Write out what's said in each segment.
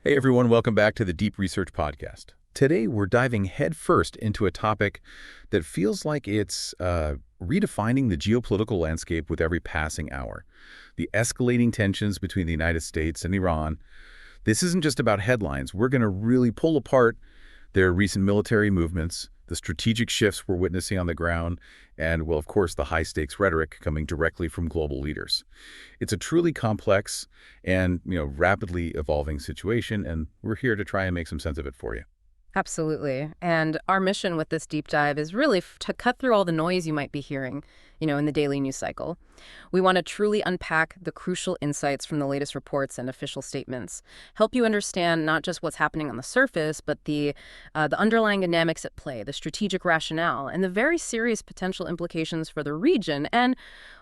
Hey everyone, welcome back to the Deep Research Podcast. Today we're diving headfirst into a topic that feels like it's redefining the geopolitical landscape with every passing hour. The escalating tensions between the United States and Iran. This isn't just about headlines. We're going to really pull apart their recent military movements, the strategic shifts we're witnessing on the ground, and, well, of course, the high-stakes rhetoric coming directly from global leaders. It's a truly complex and, rapidly evolving situation, and we're here to try and make some sense of it for you. Absolutely. And our mission with this deep dive is really to cut through all the noise you might be hearing, in the daily news cycle. We want to truly unpack the crucial insights from the latest reports and official statements, help you understand not just what's happening on the surface, but the underlying dynamics at play, the strategic rationale, and the very serious potential implications for the region and,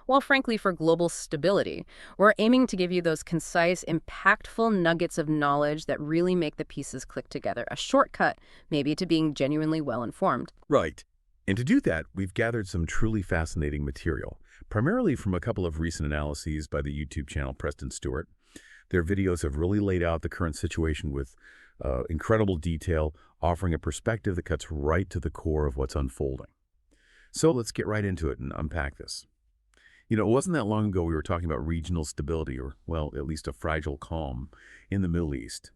well, frankly, for global stability. We're aiming to give you those concise, impactful nuggets of knowledge that really make the pieces click together, a shortcut, maybe, to being genuinely well-informed. Right. And to do that, we've gathered some truly fascinating material, primarily from a couple of recent analyses by the YouTube channel Preston Stewart. Their videos have really laid out the current situation with incredible detail, offering a perspective that cuts right to the core of what's unfolding. So let's get right into it and unpack this. It wasn't that long ago we were talking about regional stability, or, well, at least a fragile calm in the Middle East.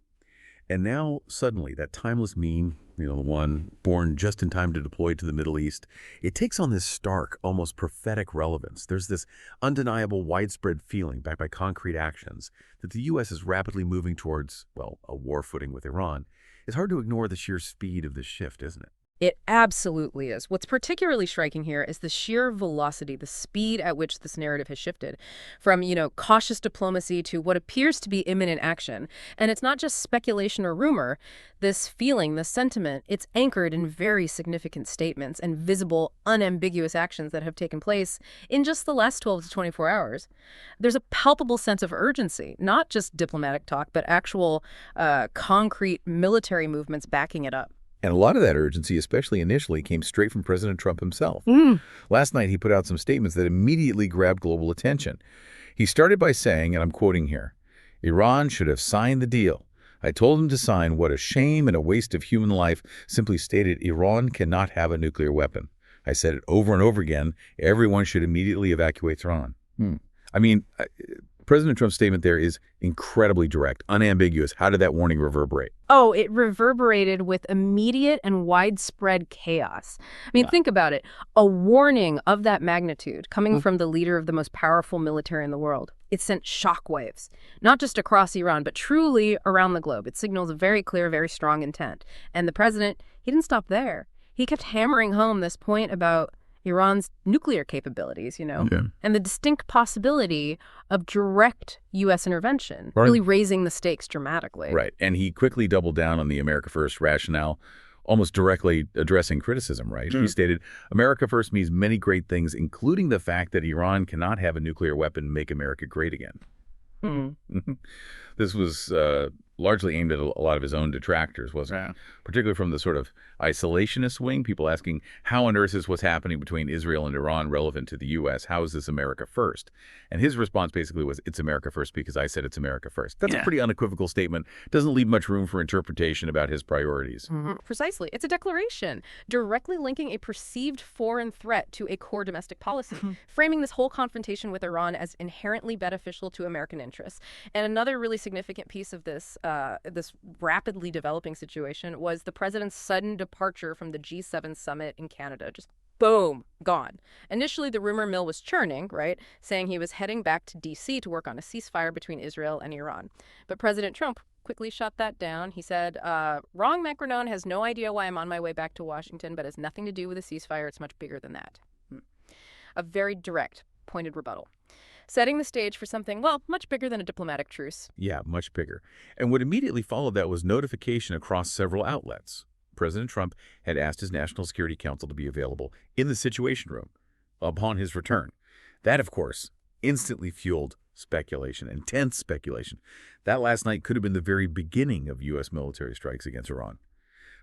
And now, suddenly, that timeless meme, the one born just in time to deploy to the Middle East, it takes on this stark, almost prophetic relevance. There's this undeniable widespread feeling, backed by concrete actions, that the U.S. is rapidly moving towards, well, a war footing with Iran. It's hard to ignore the sheer speed of this shift, isn't it? It absolutely is. What's particularly striking here is the sheer velocity, the speed at which this narrative has shifted from, cautious diplomacy to what appears to be imminent action. And it's not just speculation or rumor. This feeling, this sentiment, it's anchored in very significant statements and visible, unambiguous actions that have taken place in just the last 12 to 24 hours. There's a palpable sense of urgency, not just diplomatic talk, but actual concrete military movements backing it up. And a lot of that urgency, especially initially, came straight from President Trump himself. Last night, he put out some statements that immediately grabbed global attention. He started by saying, and I'm quoting here, "Iran should have signed the deal. I told him to sign. What a shame and a waste of human life." Simply stated, Iran cannot have a nuclear weapon. I said it over and over again. Everyone should immediately evacuate Tehran. I mean, President Trump's statement there is incredibly direct, unambiguous. How did that warning reverberate? Oh, it reverberated with immediate and widespread chaos. I mean, think about it. A warning of that magnitude coming from the leader of the most powerful military in the world. It sent shockwaves, not just across Iran, but truly around the globe. It signals a very clear, very strong intent. And the president, he didn't stop there. He kept hammering home this point about Iran's nuclear capabilities, and the distinct possibility of direct U.S. intervention, really raising the stakes dramatically. Right. And he quickly doubled down on the America First rationale, almost directly addressing criticism, right? He stated, America First means many great things, including the fact that Iran cannot have a nuclear weapon and make America great again. This was largely aimed at a lot of his own detractors, wasn't it? Particularly from the sort of isolationist wing, people asking, how on earth is what's happening between Israel and Iran relevant to the U.S.? How is this America first? And his response basically was, it's America first because I said it's America first. That's a pretty unequivocal statement. Doesn't leave much room for interpretation about his priorities. Precisely. It's a declaration directly linking a perceived foreign threat to a core domestic policy, framing this whole confrontation with Iran as inherently beneficial to American interests. And another really significant piece of this rapidly developing situation was the president's sudden departure from the G7 summit in Canada. Just boom, gone. Initially, the rumor mill was churning, right, saying he was heading back to D.C. to work on a ceasefire between Israel and Iran. But President Trump quickly shut that down. He said, wrong, Macron has no idea why I'm on my way back to Washington, but it has nothing to do with a ceasefire. It's much bigger than that. A very direct, pointed rebuttal, setting the stage for something, well, much bigger than a diplomatic truce. Yeah, much bigger. And what immediately followed that was notification across several outlets. President Trump had asked his National Security Council to be available in the Situation Room upon his return. That, of course, instantly fueled speculation, intense speculation. That last night could have been the very beginning of U.S. military strikes against Iran.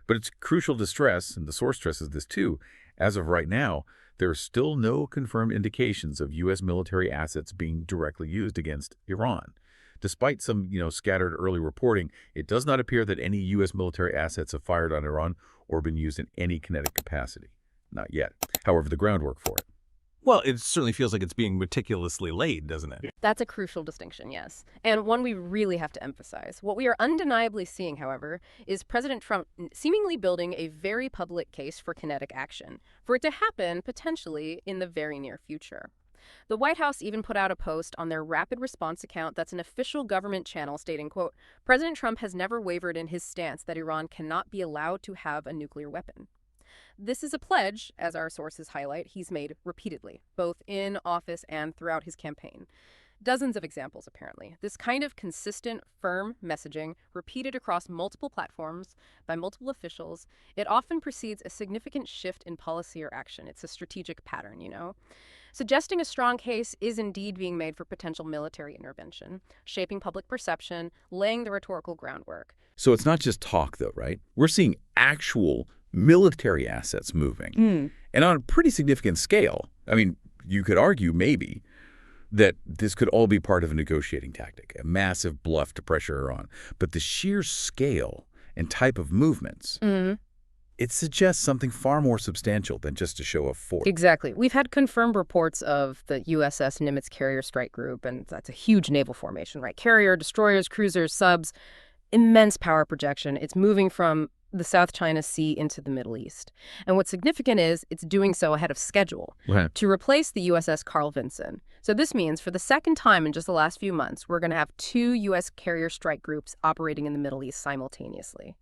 But it's crucial to stress, and the source stresses this too, as of right now, there are still no confirmed indications of U.S. military assets being directly used against Iran. Despite some, scattered early reporting, it does not appear that any U.S. military assets have fired on Iran or been used in any kinetic capacity. Not yet. However, the groundwork for it. Well, it certainly feels like it's being meticulously laid, doesn't it? That's a crucial distinction, yes, and one we really have to emphasize. What we are undeniably seeing, however, is President Trump seemingly building a very public case for kinetic action, for it to happen, potentially, in the very near future. The White House even put out a post on their rapid response account that's an official government channel stating, quote, "President Trump has never wavered in his stance that Iran cannot be allowed to have a nuclear weapon." This is a pledge, as our sources highlight, he's made repeatedly, both in office and throughout his campaign. Dozens of examples, apparently. This kind of consistent, firm messaging, repeated across multiple platforms by multiple officials, it often precedes a significant shift in policy or action. It's a strategic pattern, Suggesting a strong case is indeed being made for potential military intervention, shaping public perception, laying the rhetorical groundwork. So it's not just talk, though, right? We're seeing actual military assets moving, and on a pretty significant scale. I mean, you could argue maybe that this could all be part of a negotiating tactic, a massive bluff to pressure Iran. But the sheer scale and type of movements, it suggests something far more substantial than just a show of force. Exactly. We've had confirmed reports of the USS Nimitz carrier strike group, and that's a huge naval formation, right? Carrier, destroyers, cruisers, subs, immense power projection. It's moving from the South China Sea into the Middle East. And what's significant is it's doing so ahead of schedule to replace the USS Carl Vinson. So this means for the second time in just the last few months, we're going to have 2 U.S. carrier strike groups operating in the Middle East simultaneously.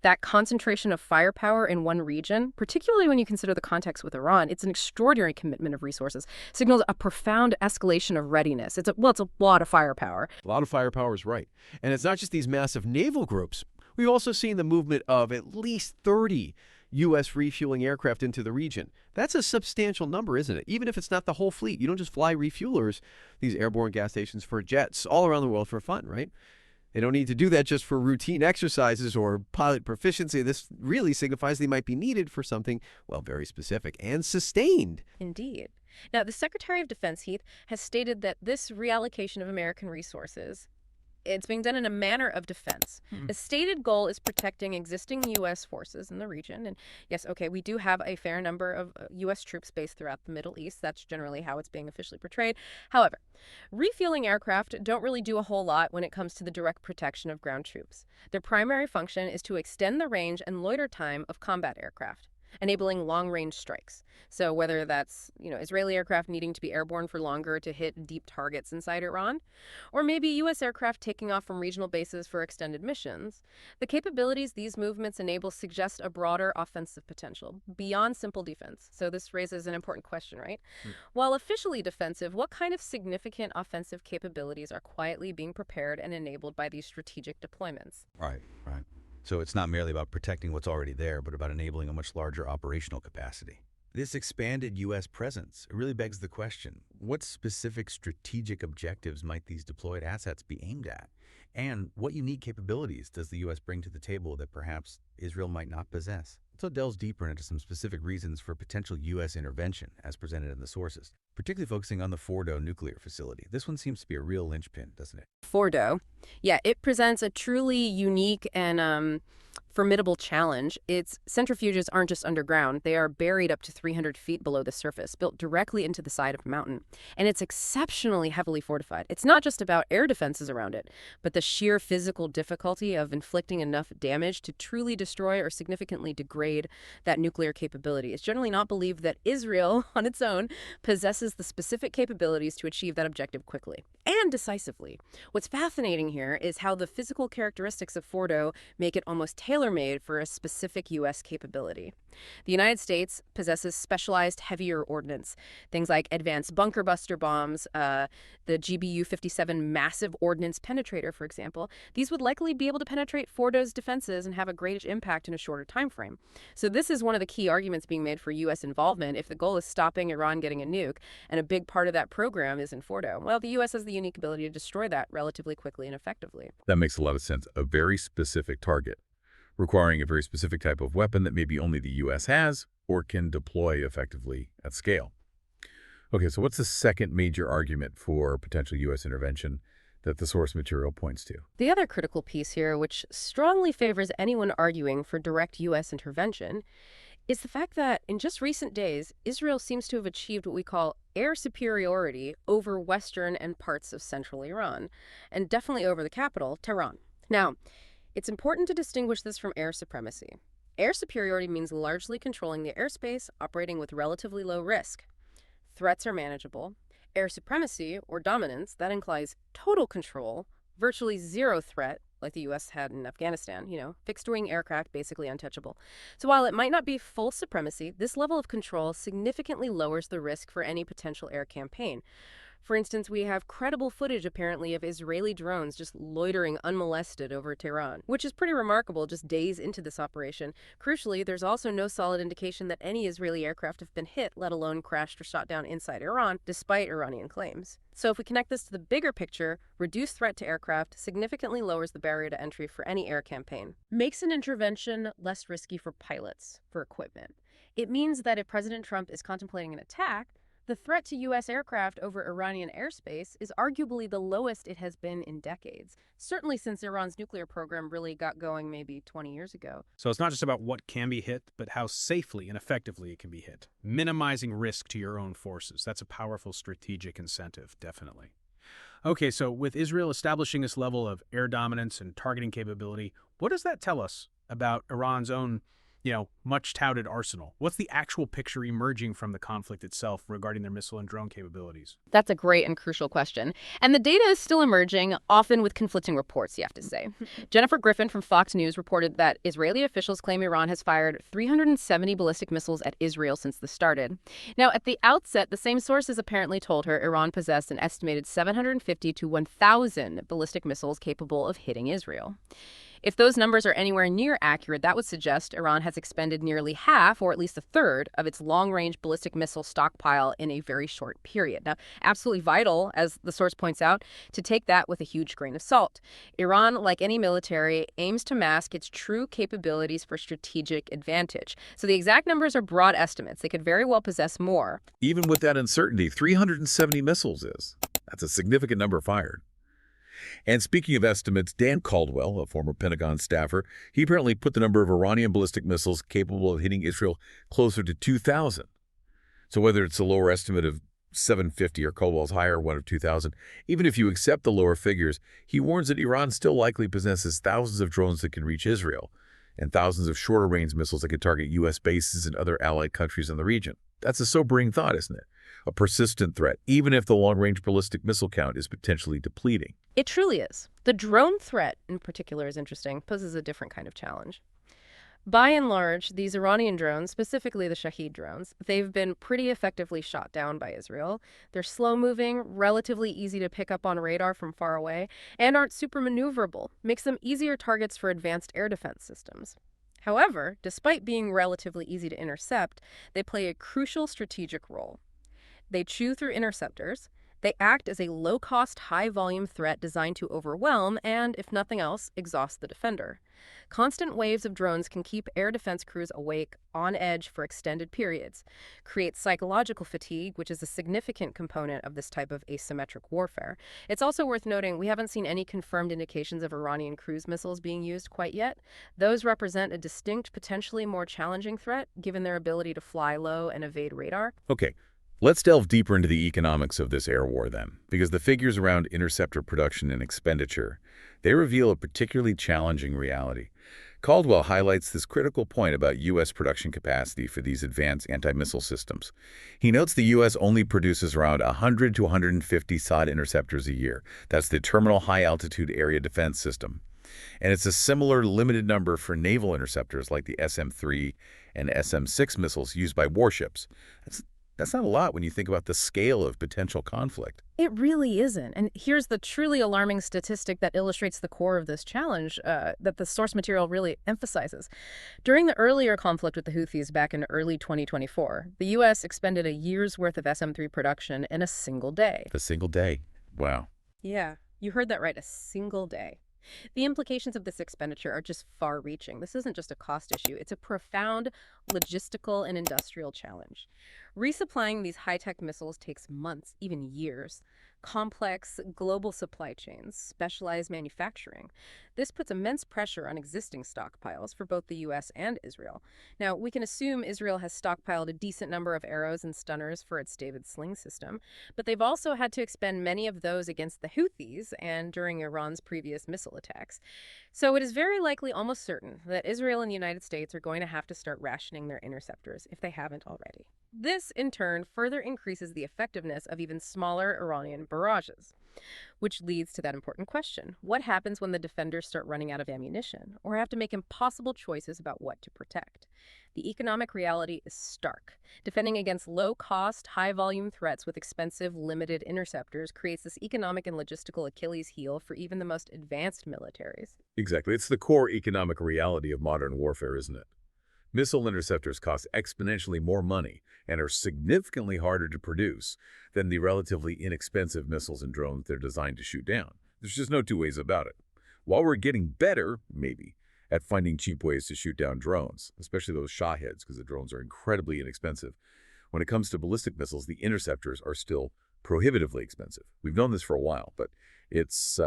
That concentration of firepower in one region, particularly when you consider the context with Iran, it's an extraordinary commitment of resources, signals a profound escalation of readiness. It's a lot of firepower. A lot of firepower is right. And it's not just these massive naval groups. We've also seen the movement of at least 30 U.S. refueling aircraft into the region. That's a substantial number, isn't it? Even if it's not the whole fleet. You don't just fly refuelers, these airborne gas stations, for jets all around the world for fun, right? They don't need to do that just for routine exercises or pilot proficiency. This really signifies they might be needed for something, well, very specific and sustained. Indeed. Now, the Secretary of Defense, Heath, has stated that this reallocation of American resources, it's being done in a manner of defense. A stated goal is protecting existing U.S. forces in the region. And yes, okay, we do have a fair number of U.S. troops based throughout the Middle East. That's generally how it's being officially portrayed. However, refueling aircraft don't really do a whole lot when it comes to the direct protection of ground troops. Their primary function is to extend the range and loiter time of combat aircraft, enabling long-range strikes. So whether that's, Israeli aircraft needing to be airborne for longer to hit deep targets inside Iran, or maybe U.S. aircraft taking off from regional bases for extended missions, the capabilities these movements enable suggest a broader offensive potential beyond simple defense. So this raises an important question, right? While officially defensive, what kind of significant offensive capabilities are quietly being prepared and enabled by these strategic deployments? Right. So it's not merely about protecting what's already there, but about enabling a much larger operational capacity. This expanded U.S. presence really begs the question, what specific strategic objectives might these deployed assets be aimed at? And what unique capabilities does the U.S. bring to the table that perhaps Israel might not possess? So it delves deeper into some specific reasons for potential U.S. intervention as presented in the sources, particularly focusing on the Fordo nuclear facility. This one seems to be a real linchpin, doesn't it? Fordo. Yeah, it presents a truly unique and formidable challenge. Its centrifuges aren't just underground. They are buried up to 300 feet below the surface, built directly into the side of a mountain. And it's exceptionally heavily fortified. It's not just about air defenses around it, but the sheer physical difficulty of inflicting enough damage to truly destroy or significantly degrade that nuclear capability. It's generally not believed that Israel, on its own, possesses the specific capabilities to achieve that objective quickly and decisively. What's fascinating here is how the physical characteristics of Fordo make it almost tailor-made for a specific U.S. capability. The United States possesses specialized heavier ordnance, things like advanced bunker buster bombs, the GBU-57 massive ordnance penetrator, for example. These would likely be able to penetrate Fordo's defenses and have a great impact in a shorter time frame. So this is one of the key arguments being made for U.S. involvement if the goal is stopping Iran getting a nuke, and a big part of that program is in Fordo. Well, the U.S. has the unique ability to destroy that relatively quickly and effectively. That makes a lot of sense. A very specific target, requiring a very specific type of weapon that maybe only the U.S. has or can deploy effectively at scale. Okay, so what's the second major argument for potential U.S. intervention? that the source material points to. The other critical piece here, which strongly favors anyone arguing for direct U.S. intervention, is the fact that in just recent days, Israel seems to have achieved what we call air superiority over western and parts of central Iran, and definitely over the capital, Tehran. Now, it's important to distinguish this from air supremacy. Air superiority means largely controlling the airspace, operating with relatively low risk. Threats are manageable. Air supremacy, or dominance, that implies total control, virtually zero threat, like the U.S. had in Afghanistan, fixed-wing aircraft, basically untouchable. So while it might not be full supremacy, this level of control significantly lowers the risk for any potential air campaign. For instance, we have credible footage, apparently, of Israeli drones just loitering unmolested over Tehran, which is pretty remarkable just days into this operation. Crucially, there's also no solid indication that any Israeli aircraft have been hit, let alone crashed or shot down inside Iran, despite Iranian claims. So if we connect this to the bigger picture, reduced threat to aircraft significantly lowers the barrier to entry for any air campaign. Makes an intervention less risky for pilots, for equipment. It means that if President Trump is contemplating an attack, the threat to U.S. aircraft over Iranian airspace is arguably the lowest it has been in decades, certainly since Iran's nuclear program really got going maybe 20 years ago. So it's not just about what can be hit, but how safely and effectively it can be hit. Minimizing risk to your own forces. That's a powerful strategic incentive, definitely. Okay, so with Israel establishing this level of air dominance and targeting capability, what does that tell us about Iran's own much touted arsenal? What's the actual picture emerging from the conflict itself regarding their missile and drone capabilities? That's a great and crucial question. And the data is still emerging, often with conflicting reports, you have to say. Jennifer Griffin from Fox News reported that Israeli officials claim Iran has fired 370 ballistic missiles at Israel since this started. Now, at the outset, the same sources apparently told her Iran possessed an estimated 750 to 1,000 ballistic missiles capable of hitting Israel. If those numbers are anywhere near accurate, that would suggest Iran has expended nearly half, or at least a third, of its long-range ballistic missile stockpile in a very short period. Now, absolutely vital, as the source points out, to take that with a huge grain of salt. Iran, like any military, aims to mask its true capabilities for strategic advantage. So the exact numbers are broad estimates. They could very well possess more. Even with that uncertainty, 370 missiles is. That's a significant number fired. And speaking of estimates, Dan Caldwell, a former Pentagon staffer, he apparently put the number of Iranian ballistic missiles capable of hitting Israel closer to 2,000. So whether it's a lower estimate of 750 or Caldwell's higher one of 2,000, even if you accept the lower figures, he warns that Iran still likely possesses thousands of drones that can reach Israel and thousands of shorter-range missiles that can target U.S. bases and other allied countries in the region. That's a sobering thought, isn't it? A persistent threat, even if the long-range ballistic missile count is potentially depleting. It truly is. The drone threat, in particular, is interesting, poses a different kind of challenge. By and large, these Iranian drones, specifically the Shahed drones, they've been pretty effectively shot down by Israel. They're slow-moving, relatively easy to pick up on radar from far away, and aren't super maneuverable. Makes them easier targets for advanced air defense systems. However, despite being relatively easy to intercept, they play a crucial strategic role. They chew through interceptors. They act as a low-cost, high-volume threat designed to overwhelm and, if nothing else, exhaust the defender. Constant waves of drones can keep air defense crews awake, on edge for extended periods, create psychological fatigue, which is a significant component of this type of asymmetric warfare. It's also worth noting we haven't seen any confirmed indications of Iranian cruise missiles being used quite yet. Those represent a distinct, potentially more challenging threat, given their ability to fly low and evade radar. Okay. Let's delve deeper into the economics of this air war then, because the figures around interceptor production and expenditure, they reveal a particularly challenging reality. Caldwell highlights this critical point about U.S. production capacity for these advanced anti-missile systems. He notes the U.S. only produces around 100 to 150 SOD interceptors a year. That's the Terminal High Altitude Area Defense System. And it's a similar limited number for naval interceptors like the SM-3 and SM-6 missiles used by warships. That's not a lot when you think about the scale of potential conflict. It really isn't. And here's the truly alarming statistic that illustrates the core of this challenge that the source material really emphasizes. During the earlier conflict with the Houthis back in early 2024, the U.S. expended a year's worth of SM-3 production in a single day. A single day. Wow. Yeah, you heard that right, a single day. The implications of this expenditure are just far-reaching. This isn't just a cost issue. It's a profound logistical and industrial challenge. Resupplying these high-tech missiles takes months, even years. complex global supply chains, specialized manufacturing. This puts immense pressure on existing stockpiles for both the U.S. and Israel. Now, we can assume Israel has stockpiled a decent number of arrows and stunners for its David sling system, but they've also had to expend many of those against the Houthis and during Iran's previous missile attacks. So it is very likely, almost certain, that Israel and the United States are going to have to start rationing their interceptors if they haven't already. This, in turn, further increases the effectiveness of even smaller Iranian barrages, which leads to that important question. What happens when the defenders start running out of ammunition or have to make impossible choices about what to protect? The economic reality is stark. Defending against low-cost, high-volume threats with expensive, limited interceptors creates this economic and logistical Achilles heel for even the most advanced militaries. Exactly. It's the core economic reality of modern warfare, isn't it? Missile interceptors cost exponentially more money and are significantly harder to produce than the relatively inexpensive missiles and drones they're designed to shoot down. There's just no two ways about it. While we're getting better, maybe, at finding cheap ways to shoot down drones, especially those Shaheds, because the drones are incredibly inexpensive, when it comes to ballistic missiles, the interceptors are still prohibitively expensive. We've known this for a while, but it's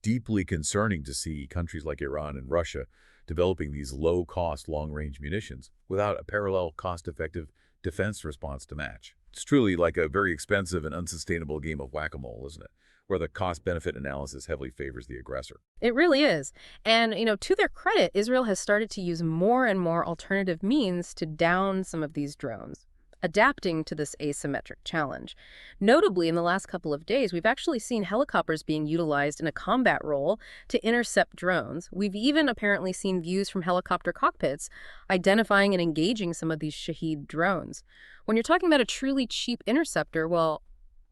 deeply concerning to see countries like Iran and Russia developing these low-cost, long-range munitions without a parallel, cost-effective defense response to match. It's truly like a very expensive and unsustainable game of whack-a-mole, isn't it? Where the cost-benefit analysis heavily favors the aggressor. It really is. And, to their credit, Israel has started to use more and more alternative means to down some of these drones, adapting to this asymmetric challenge. Notably, in the last couple of days, we've actually seen helicopters being utilized in a combat role to intercept drones. We've even apparently seen views from helicopter cockpits identifying and engaging some of these Shahed drones. When you're talking about a truly cheap interceptor, well,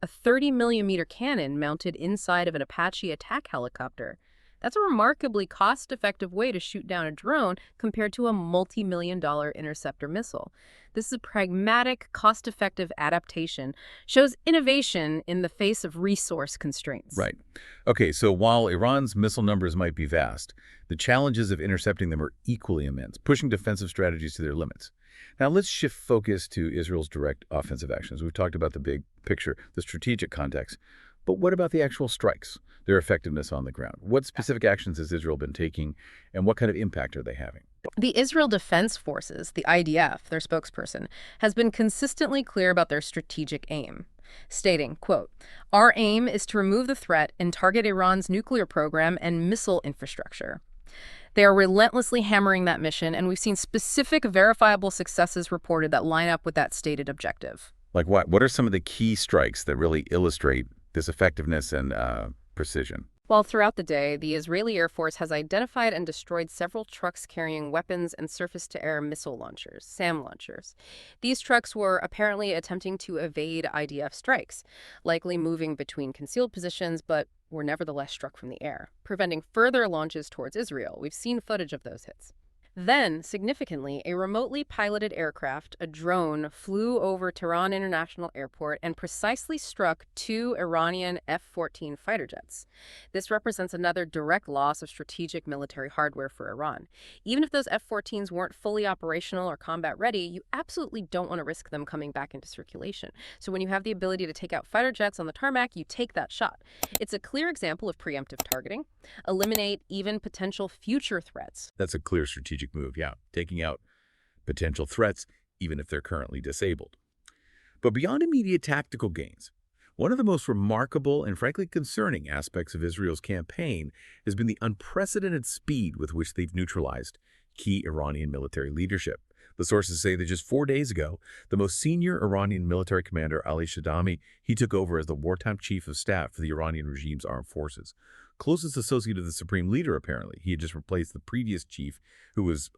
a 30-millimeter cannon mounted inside of an Apache attack helicopter. That's a remarkably cost-effective way to shoot down a drone compared to a multi-million-dollar interceptor missile. This is a pragmatic, cost-effective adaptation, shows innovation in the face of resource constraints. Right. Okay, so while Iran's missile numbers might be vast, the challenges of intercepting them are equally immense, pushing defensive strategies to their limits. Now let's shift focus to Israel's direct offensive actions. We've talked about the big picture, the strategic context. But what about the actual strikes, their effectiveness on the ground? What specific actions has Israel been taking, and what kind of impact are they having? The Israel Defense Forces, the IDF, their spokesperson, has been consistently clear about their strategic aim, stating, quote, "Our aim is to remove the threat and target Iran's nuclear program and missile infrastructure." They are relentlessly hammering that mission, and we've seen specific verifiable successes reported that line up with that stated objective. Like what? What are some of the key strikes that really illustrate this effectiveness and precision? Well, throughout the day, the Israeli Air Force has identified and destroyed several trucks carrying weapons and surface-to-air missile launchers, SAM launchers. These trucks were apparently attempting to evade IDF strikes, likely moving between concealed positions, but were nevertheless struck from the air, preventing further launches towards Israel. We've seen footage of those hits. Then, significantly, a remotely piloted aircraft, a drone, flew over Tehran International Airport and precisely struck 2 Iranian F-14 fighter jets. This represents another direct loss of strategic military hardware for Iran. Even if those F-14s weren't fully operational or combat ready, you absolutely don't want to risk them coming back into circulation. So when you have the ability to take out fighter jets on the tarmac, you take that shot. It's a clear example of preemptive targeting. Eliminate even potential future threats. That's a clear strategic move, yeah, taking out potential threats even if they're currently disabled. But beyond immediate tactical gains, one of the most remarkable and frankly concerning aspects of Israel's campaign has been the unprecedented speed with which they've neutralized key Iranian military leadership. The sources say that just 4 days ago, the most senior Iranian military commander, Ali Shadami, he took over as the wartime chief of staff for the Iranian regime's armed forces. Closest associate of the supreme leader, apparently. He had just replaced the previous chief who was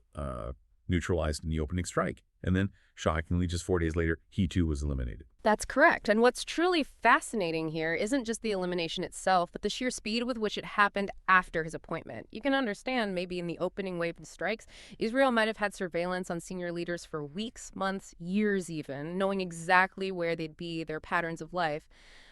neutralized in the opening strike. And then, shockingly, just 4 days later, he too was eliminated. That's correct. And what's truly fascinating here isn't just the elimination itself, but the sheer speed with which it happened after his appointment. You can understand maybe in the opening wave of strikes, Israel might have had surveillance on senior leaders for weeks, months, years even, knowing exactly where they'd be, their patterns of life.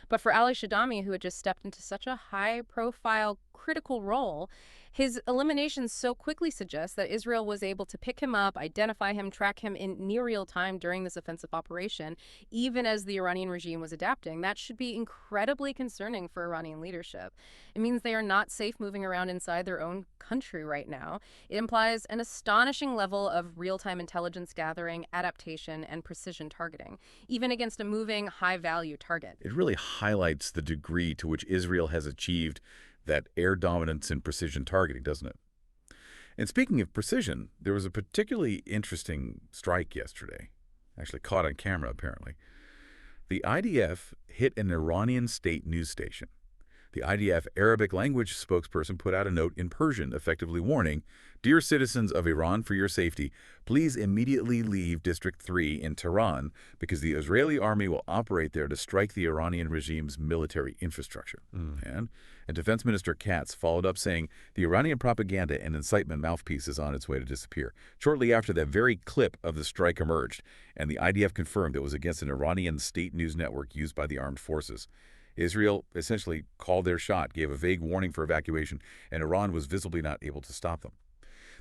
But for Ali Shadami, who had just stepped into such a high-profile critical role, his elimination so quickly suggests that Israel was able to pick him up, identify him, track him in near real time during this offensive operation, even as the Iranian regime was adapting. That should be incredibly concerning for Iranian leadership. It means they are not safe moving around inside their own country right now. It implies an astonishing level of real-time intelligence gathering, adaptation, and precision targeting, even against a moving, high-value target. It really highlights the degree to which Israel has achieved that air dominance and precision targeting, doesn't it? And speaking of precision, there was a particularly interesting strike yesterday, actually caught on camera apparently. The IDF hit an Iranian state news station. The IDF Arabic language spokesperson put out a note in Persian, effectively warning, "Dear citizens of Iran, for your safety, please immediately leave District 3 in Tehran because the Israeli army will operate there to strike the Iranian regime's military infrastructure." And Defense Minister Katz followed up saying the Iranian propaganda and incitement mouthpiece is on its way to disappear. Shortly after that very clip of the strike emerged, and the IDF confirmed it was against an Iranian state news network used by the armed forces. Israel essentially called their shot, gave a vague warning for evacuation, and Iran was visibly not able to stop them.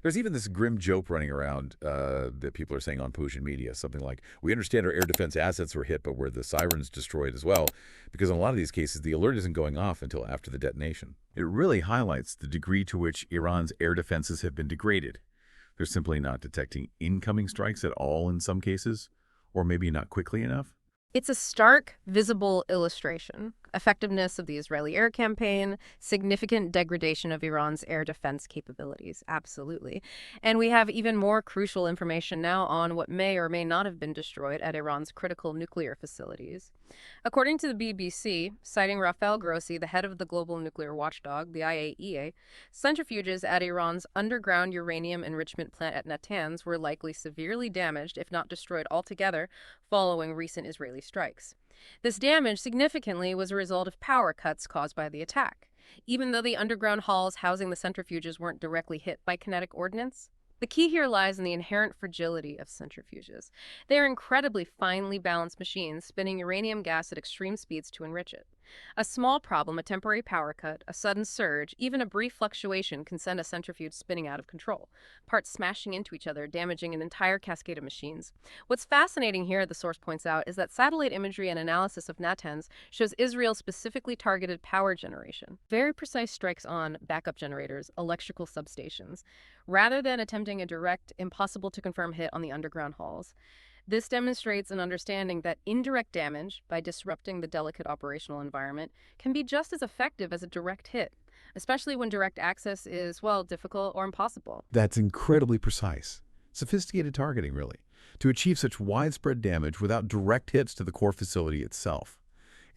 There's even this grim joke running around that people are saying on Persian media, something like, "We understand our air defense assets were hit, but were the sirens destroyed as well?" Because in a lot of these cases, the alert isn't going off until after the detonation. It really highlights the degree to which Iran's air defenses have been degraded. They're simply not detecting incoming strikes at all in some cases, or maybe not quickly enough. It's a stark, visible illustration. Effectiveness of the Israeli air campaign, significant degradation of Iran's air defense capabilities, absolutely. And we have even more crucial information now on what may or may not have been destroyed at Iran's critical nuclear facilities. According to the BBC, citing Rafael Grossi, the head of the global nuclear watchdog, the IAEA, centrifuges at Iran's underground uranium enrichment plant at Natanz were likely severely damaged, if not destroyed altogether, following recent Israeli strikes. This damage significantly was a result of power cuts caused by the attack, even though the underground halls housing the centrifuges weren't directly hit by kinetic ordnance. The key here lies in the inherent fragility of centrifuges. They are incredibly finely balanced machines spinning uranium gas at extreme speeds to enrich it. A small problem, a temporary power cut, a sudden surge, even a brief fluctuation can send a centrifuge spinning out of control, parts smashing into each other, damaging an entire cascade of machines. What's fascinating here, the source points out, is that satellite imagery and analysis of Natanz shows Israel specifically targeted power generation. Very precise strikes on backup generators, electrical substations, rather than attempting a direct, impossible-to-confirm hit on the underground halls. This demonstrates an understanding that indirect damage, by disrupting the delicate operational environment, can be just as effective as a direct hit, especially when direct access is, well, difficult or impossible. That's incredibly precise. Sophisticated targeting, really, to achieve such widespread damage without direct hits to the core facility itself.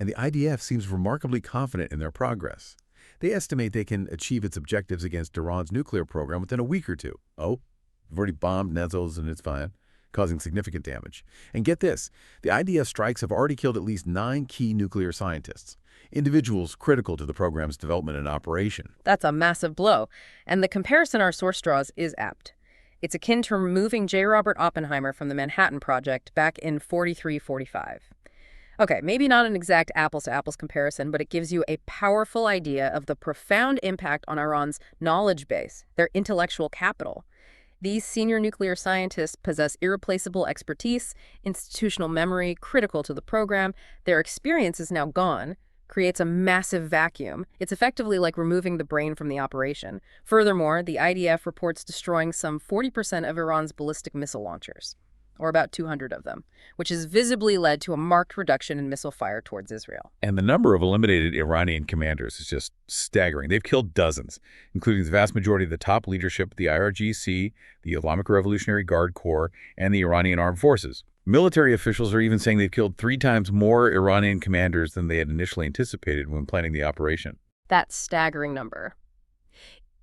And the IDF seems remarkably confident in their progress. They estimate they can achieve its objectives against Iran's nuclear program within a week or two. Oh, we've already bombed Natanz Isfahan, causing significant damage. And get this, the IDF strikes have already killed at least 9 key nuclear scientists, individuals critical to the program's development and operation. That's a massive blow, and the comparison our source draws is apt. It's akin to removing J. Robert Oppenheimer from the Manhattan Project back in 43-45. Okay, maybe not an exact apples-to-apples comparison, but it gives you a powerful idea of the profound impact on Iran's knowledge base, their intellectual capital. These senior nuclear scientists possess irreplaceable expertise, institutional memory critical to the program. Their experience is now gone, creates a massive vacuum. It's effectively like removing the brain from the operation. Furthermore, the IDF reports destroying some 40% of Iran's ballistic missile launchers, or about 200 of them, which has visibly led to a marked reduction in missile fire towards Israel. And the number of eliminated Iranian commanders is just staggering. They've killed dozens, including the vast majority of the top leadership of the IRGC, the Islamic Revolutionary Guard Corps, and the Iranian Armed Forces. Military officials are even saying they've killed 3 times more Iranian commanders than they had initially anticipated when planning the operation. That staggering number.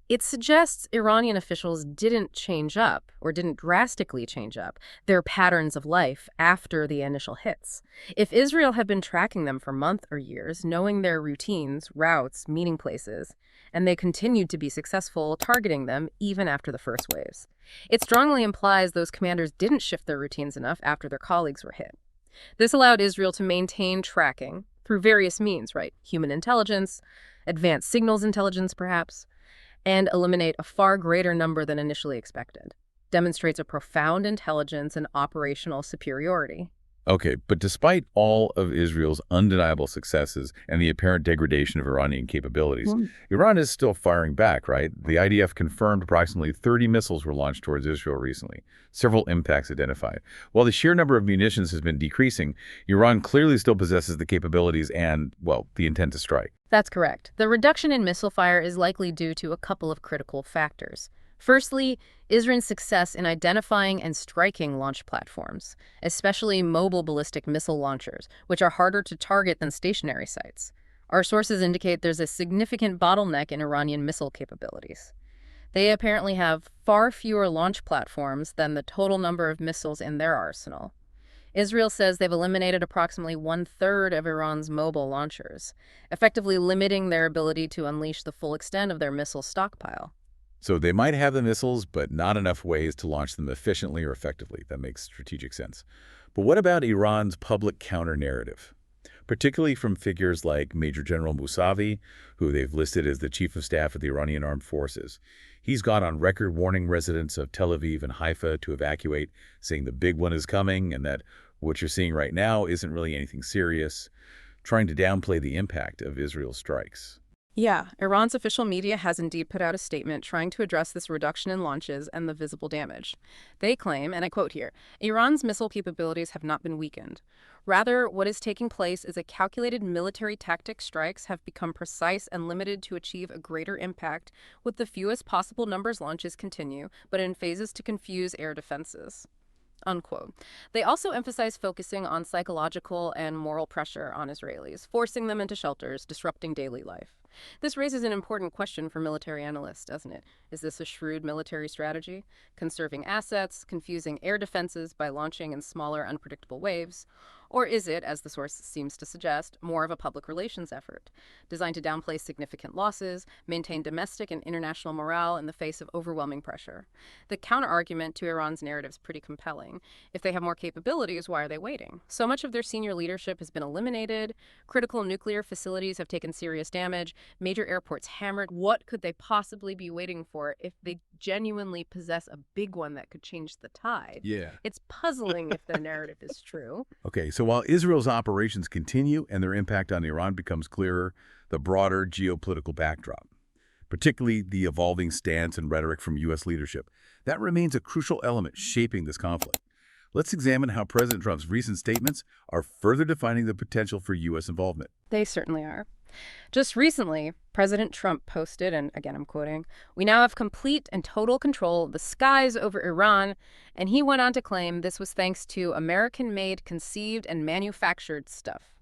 It suggests Iranian officials didn't change up, or didn't drastically change up, their patterns of life after the initial hits. If Israel had been tracking them for months or years, knowing their routines, routes, meeting places, and they continued to be successful targeting them even after the first waves, it strongly implies those commanders didn't shift their routines enough after their colleagues were hit. This allowed Israel to maintain tracking through various means, right? Human intelligence, advanced signals intelligence perhaps, and eliminate a far greater number than initially expected. Demonstrates a profound intelligence and operational superiority. Okay, but despite all of Israel's undeniable successes and the apparent degradation of Iranian capabilities, Iran is still firing back, right? The IDF confirmed approximately 30 missiles were launched towards Israel recently, several impacts identified. While the sheer number of munitions has been decreasing, Iran clearly still possesses the capabilities and, well, the intent to strike. That's correct. The reduction in missile fire is likely due to a couple of critical factors. Firstly, Israel's success in identifying and striking launch platforms, especially mobile ballistic missile launchers, which are harder to target than stationary sites. Our sources indicate there's a significant bottleneck in Iranian missile capabilities. They apparently have far fewer launch platforms than the total number of missiles in their arsenal. Israel says they've eliminated approximately 1/3 of Iran's mobile launchers, effectively limiting their ability to unleash the full extent of their missile stockpile. So they might have the missiles, but not enough ways to launch them efficiently or effectively. That makes strategic sense. But what about Iran's public counter-narrative? Particularly from figures like Major General Mousavi, who they've listed as the chief of staff of the Iranian armed forces. He's gone on record warning residents of Tel Aviv and Haifa to evacuate, saying the big one is coming and that what you're seeing right now isn't really anything serious, trying to downplay the impact of Israel's strikes. Yeah, Iran's official media has indeed put out a statement trying to address this reduction in launches and the visible damage. They claim, and I quote here, Iran's missile capabilities have not been weakened. Rather, what is taking place is a calculated military tactic strikes have become precise and limited to achieve a greater impact with the fewest possible numbers launches continue, but in phases to confuse air defenses. Unquote. They also emphasize focusing on psychological and moral pressure on Israelis, forcing them into shelters, disrupting daily life. This raises an important question for military analysts, doesn't it? Is this a shrewd military strategy? Conserving assets, confusing air defenses by launching in smaller, unpredictable waves? Or is it, as the source seems to suggest, more of a public relations effort, designed to downplay significant losses, maintain domestic and international morale in the face of overwhelming pressure? The counterargument to Iran's narrative is pretty compelling. If they have more capabilities, why are they waiting? So much of their senior leadership has been eliminated, critical nuclear facilities have taken serious damage, major airports hammered. What could they possibly be waiting for if they genuinely possess a big one that could change the tide? Yeah. It's puzzling if their narrative is true. Okay, so while Israel's operations continue and their impact on Iran becomes clearer, the broader geopolitical backdrop, particularly the evolving stance and rhetoric from U.S. leadership, that remains a crucial element shaping this conflict. Let's examine how President Trump's recent statements are further defining the potential for U.S. involvement. They certainly are. Just recently, President Trump posted, and again I'm quoting, "We now have complete and total control of the skies over Iran," and he went on to claim this was thanks to American-made, conceived, and manufactured stuff.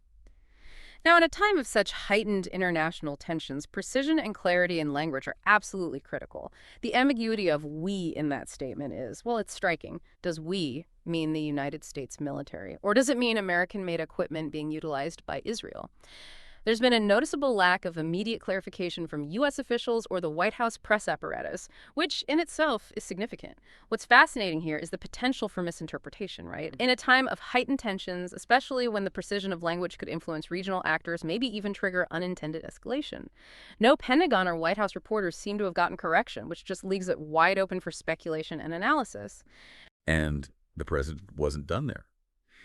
Now, in a time of such heightened international tensions, precision and clarity in language are absolutely critical. The ambiguity of "we" in that statement is, well, it's striking. Does "we" mean the United States military? Or does it mean American-made equipment being utilized by Israel? There's been a noticeable lack of immediate clarification from U.S. officials or the White House press apparatus, which in itself is significant. What's fascinating here is the potential for misinterpretation, right? In a time of heightened tensions, especially when the precision of language could influence regional actors, maybe even trigger unintended escalation. No Pentagon or White House reporters seem to have gotten correction, which just leaves it wide open for speculation and analysis. And the president wasn't done there.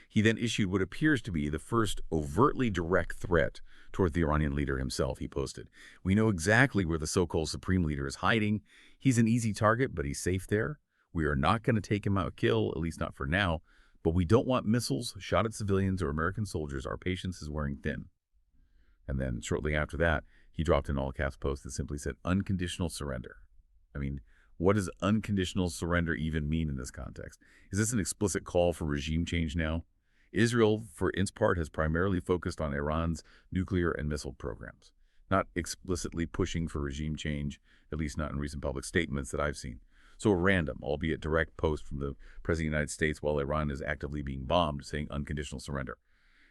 He then issued what appears to be the first overtly direct threat toward the Iranian leader himself. He posted, "We know exactly where the so-called supreme leader is hiding. He's an easy target, but he's safe there. We are not going to take him out kill, at least not for now, but we don't want missiles shot at civilians or American soldiers. Our patience is wearing thin." And then shortly after that, he dropped an all-caps post that simply said, "Unconditional surrender." I mean, what does unconditional surrender even mean in this context? Is this an explicit call for regime change now? Israel, for its part, has primarily focused on Iran's nuclear and missile programs, not explicitly pushing for regime change, at least not in recent public statements that I've seen. So a random, albeit direct post from the President of the United States while Iran is actively being bombed saying unconditional surrender.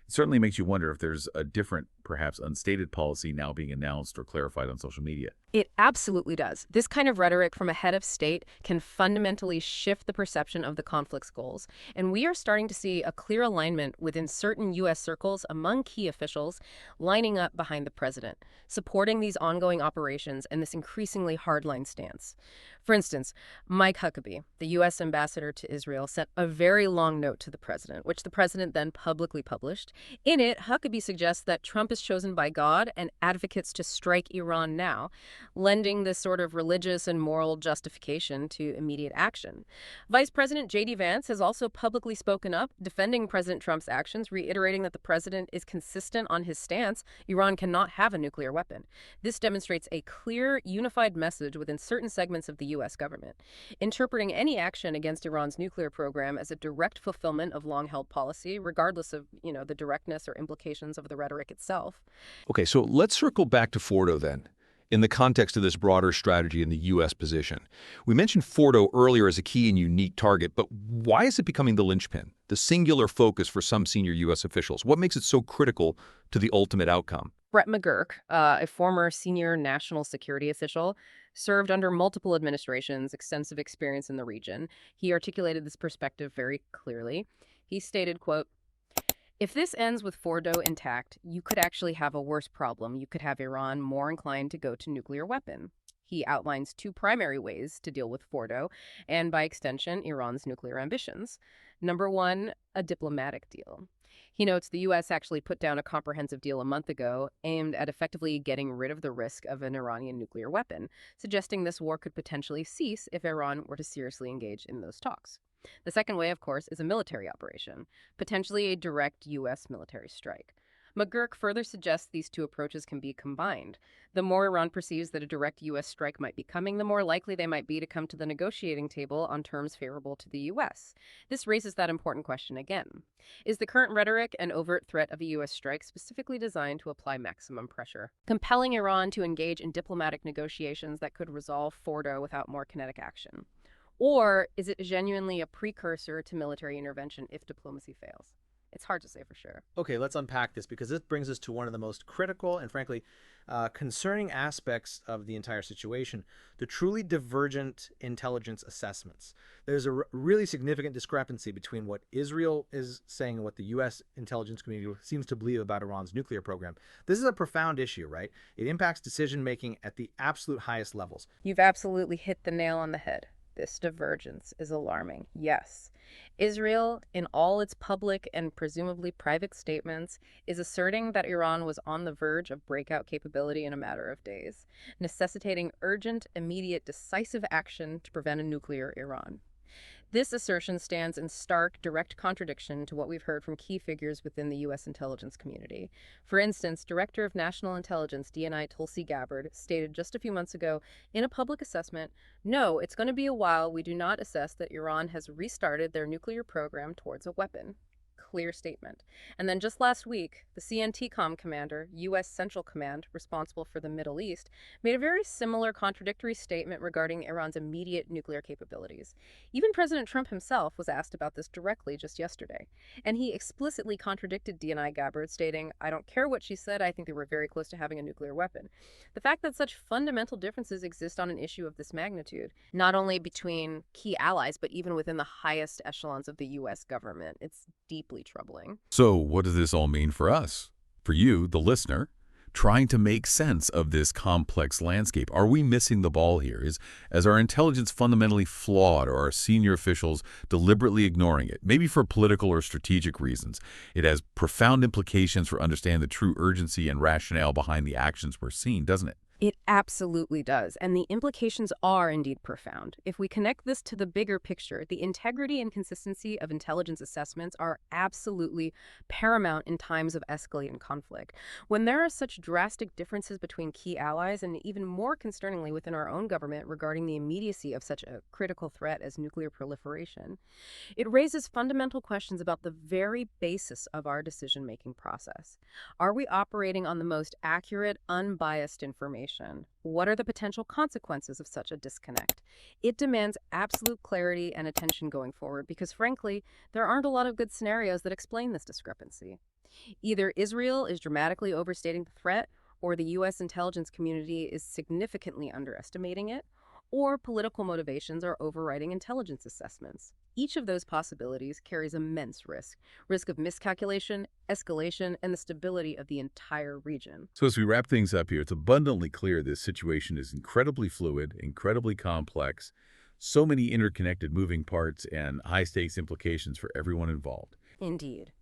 It certainly makes you wonder if there's a different, perhaps unstated policy now being announced or clarified on social media. It absolutely does. This kind of rhetoric from a head of state can fundamentally shift the perception of the conflict's goals. And we are starting to see a clear alignment within certain U.S. circles among key officials lining up behind the president, supporting these ongoing operations and this increasingly hardline stance. For instance, Mike Huckabee, the U.S. ambassador to Israel, sent a very long note to the president, which the president then publicly published. In it, Huckabee suggests that Trump is chosen by God and advocates to strike Iran now, lending this sort of religious and moral justification to immediate action. Vice President J.D. Vance has also publicly spoken up, defending President Trump's actions, reiterating that the president is consistent on his stance: Iran cannot have a nuclear weapon. This demonstrates a clear, unified message within certain segments of the U.S. government, interpreting any action against Iran's nuclear program as a direct fulfillment of long-held policy, regardless of, the directness or implications of the rhetoric itself. Okay, so let's circle back to Fordo then, in the context of this broader strategy in the U.S. position. We mentioned Fordo earlier as a key and unique target, but why is it becoming the linchpin, the singular focus for some senior U.S. officials? What makes it so critical to the ultimate outcome? Brett McGurk, a former senior national security official, served under multiple administrations, extensive experience in the region. He articulated this perspective very clearly. He stated, quote, "If this ends with Fordo intact, you could actually have a worse problem. You could have Iran more inclined to go to nuclear weapon." He outlines two primary ways to deal with Fordo, and by extension, Iran's nuclear ambitions. Number one, a diplomatic deal. He notes the U.S. actually put down a comprehensive deal a month ago aimed at effectively getting rid of the risk of an Iranian nuclear weapon, suggesting this war could potentially cease if Iran were to seriously engage in those talks. The second way, of course, is a military operation, potentially a direct U.S. military strike. McGurk further suggests these two approaches can be combined. The more Iran perceives that a direct U.S. strike might be coming, the more likely they might be to come to the negotiating table on terms favorable to the U.S. This raises that important question again. Is the current rhetoric and overt threat of a U.S. strike specifically designed to apply maximum pressure, compelling Iran to engage in diplomatic negotiations that could resolve Fordo without more kinetic action? Or is it genuinely a precursor to military intervention if diplomacy fails? It's hard to say for sure. Okay, let's unpack this, because this brings us to one of the most critical and frankly concerning aspects of the entire situation: the truly divergent intelligence assessments. There's a really significant discrepancy between what Israel is saying and what the U.S. intelligence community seems to believe about Iran's nuclear program. This is a profound issue, right? It impacts decision-making at the absolute highest levels. You've absolutely hit the nail on the head. This divergence is alarming, yes. Israel, in all its public and presumably private statements, is asserting that Iran was on the verge of breakout capability in a matter of days, necessitating urgent, immediate, decisive action to prevent a nuclear Iran. This assertion stands in stark, direct contradiction to what we've heard from key figures within the U.S. intelligence community. For instance, Director of National Intelligence DNI Tulsi Gabbard stated just a few months ago in a public assessment, "No, it's going to be a while. We do not assess that Iran has restarted their nuclear program towards a weapon." Clear statement. And then just last week, the CNTCOM commander, U.S. Central Command, responsible for the Middle East, made a very similar contradictory statement regarding Iran's immediate nuclear capabilities. Even President Trump himself was asked about this directly just yesterday. And he explicitly contradicted DNI Gabbard, stating, "I don't care what she said, I think they were very close to having a nuclear weapon." The fact that such fundamental differences exist on an issue of this magnitude, not only between key allies, but even within the highest echelons of the U.S. government, it's deeply troubling. So what does this all mean for us? For you, the listener, trying to make sense of this complex landscape? Are we missing the ball here? Is our intelligence fundamentally flawed, or are senior officials deliberately ignoring it? Maybe for political or strategic reasons. It has profound implications for understanding the true urgency and rationale behind the actions we're seeing, doesn't it? It absolutely does, and the implications are indeed profound. If we connect this to the bigger picture, the integrity and consistency of intelligence assessments are absolutely paramount in times of escalating conflict. When there are such drastic differences between key allies, and even more concerningly within our own government regarding the immediacy of such a critical threat as nuclear proliferation, it raises fundamental questions about the very basis of our decision-making process. Are we operating on the most accurate, unbiased information? What are the potential consequences of such a disconnect? It demands absolute clarity and attention going forward because, frankly, there aren't a lot of good scenarios that explain this discrepancy. Either Israel is dramatically overstating the threat, or the U.S. intelligence community is significantly underestimating it, or political motivations are overriding intelligence assessments. Each of those possibilities carries immense risk of miscalculation, escalation, and the stability of the entire region. So as we wrap things up here, it's abundantly clear this situation is incredibly fluid, incredibly complex, so many interconnected moving parts and high-stakes implications for everyone involved. Indeed.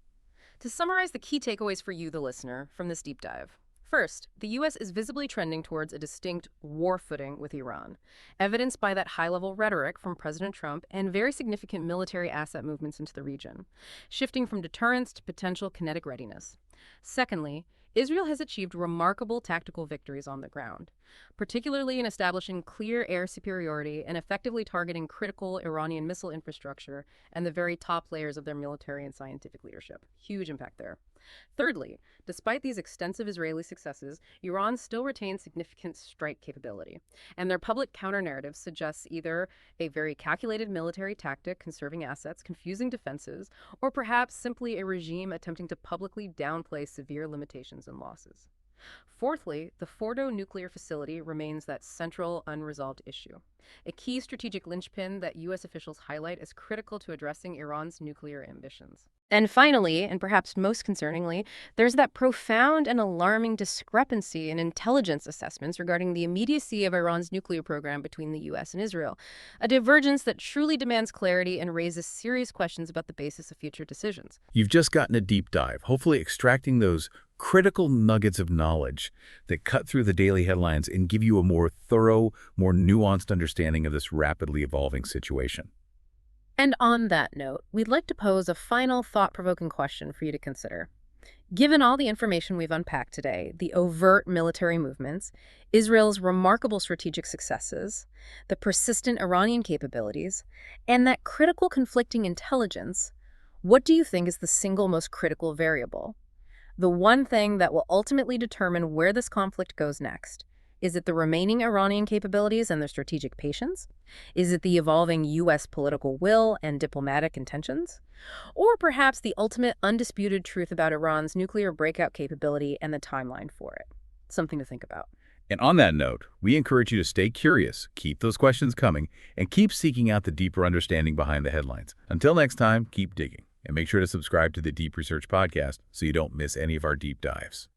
To summarize the key takeaways for you, the listener, from this deep dive. First, the U.S. is visibly trending towards a distinct war footing with Iran, evidenced by that high-level rhetoric from President Trump and very significant military asset movements into the region, shifting from deterrence to potential kinetic readiness. Secondly, Israel has achieved remarkable tactical victories on the ground, particularly in establishing clear air superiority and effectively targeting critical Iranian missile infrastructure and the very top layers of their military and scientific leadership. Huge impact there. Thirdly, despite these extensive Israeli successes, Iran still retains significant strike capability, and their public counter-narrative suggests either a very calculated military tactic conserving assets, confusing defenses, or perhaps simply a regime attempting to publicly downplay severe limitations and losses. Fourthly, the Fordo nuclear facility remains that central unresolved issue, a key strategic linchpin that U.S. officials highlight as critical to addressing Iran's nuclear ambitions. And finally, and perhaps most concerningly, there's that profound and alarming discrepancy in intelligence assessments regarding the immediacy of Iran's nuclear program between the U.S. and Israel, a divergence that truly demands clarity and raises serious questions about the basis of future decisions. You've just gotten a deep dive, hopefully extracting those critical nuggets of knowledge that cut through the daily headlines and give you a more thorough, more nuanced understanding of this rapidly evolving situation. And on that note, we'd like to pose a final thought-provoking question for you to consider. Given all the information we've unpacked today, the overt military movements, Israel's remarkable strategic successes, the persistent Iranian capabilities, and that critical conflicting intelligence, what do you think is the single most critical variable? The one thing that will ultimately determine where this conflict goes next? Is it the remaining Iranian capabilities and their strategic patience? Is it the evolving U.S. political will and diplomatic intentions? Or perhaps the ultimate undisputed truth about Iran's nuclear breakout capability and the timeline for it? Something to think about. And on that note, we encourage you to stay curious, keep those questions coming, and keep seeking out the deeper understanding behind the headlines. Until next time, keep digging, and make sure to subscribe to the Deep Research Podcast so you don't miss any of our deep dives.